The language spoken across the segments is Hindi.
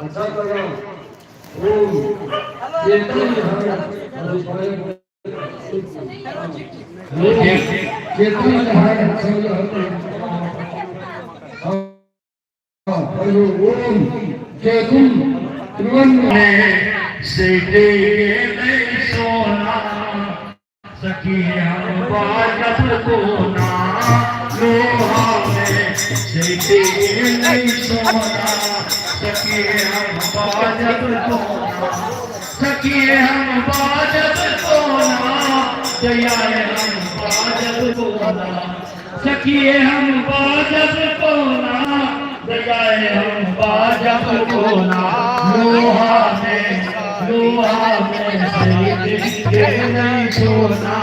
अच्छा करो ओम चेतन चेतन है ओम चेतन त्रिवन्ने से नहीं सोना सखी हम बाजब को ना लोहा में से नहीं सोना सखी हम बाजब को ना सखी हम बाजब को ना दया हम बाजब को ना सखी हम बाजब को ना दया हम बाजब को ना लोहा में से नहीं सोना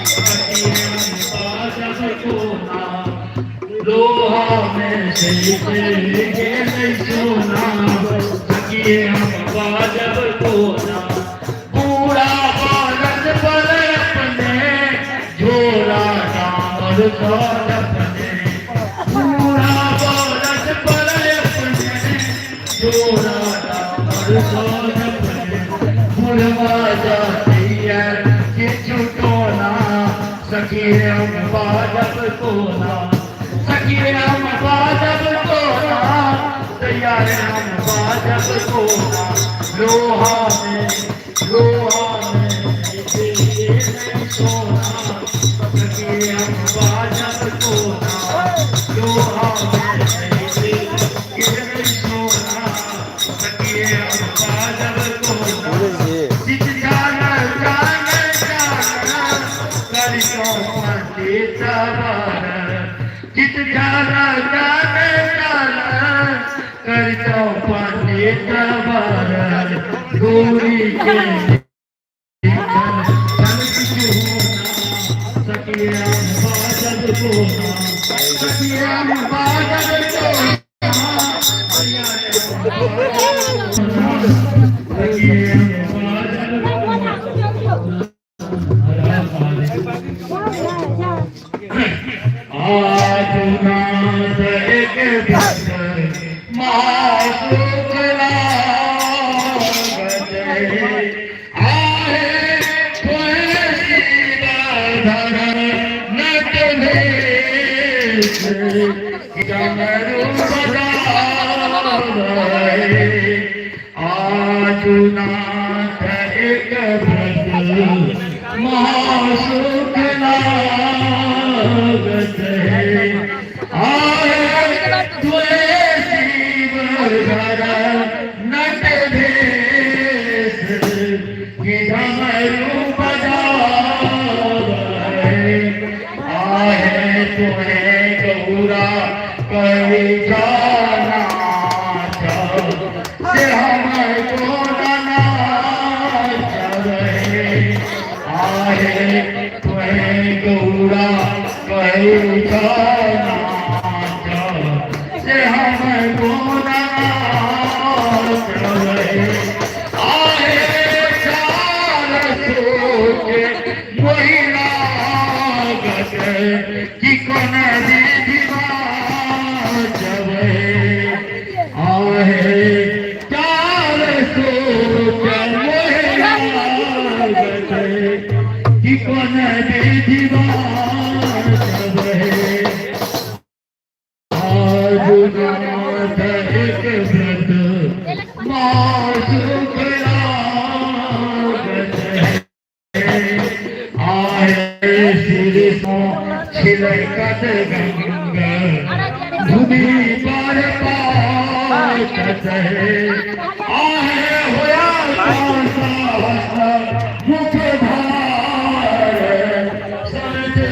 सखी हम बाजब को ना लोहा में से नहीं सोना सखी हम बाजब को ना पूरा बालक पर अपने झोला डाल अपने पूरा बालक पर अपने झोला डाल अपने मुरवा जाती है कि छुटोना सखी हम बाजब को ना सखी हम बाजब को ना तैयार हम बाजब को ना लोहा में नहीं सोना सखी हम बाजब को ना लोहा में नहीं सोना सखी हम बाजब को ना जित जाना कर तो पंडित जित जाना कर तो पंडित दूरी के सखी हम बाजब को ना सखी हम बाजब को आज नाथ एक महासुख लागत आए नट डमरू बजाए आज नाथ एक महासुख लागत है आए तुए शिव घर नट भेष कि डमरू बजाए आए तुम्हें गौरा कही जाना से हमको गौरा कही जाना से हमको आए चार सोचे वही लागत कि कौन जब आए चार सोचे वही लागत कि कौन दीवार जब आज नाथ एक व्रत मासुख लागत आए श्री छिलकत गंगा भूमि पर पात है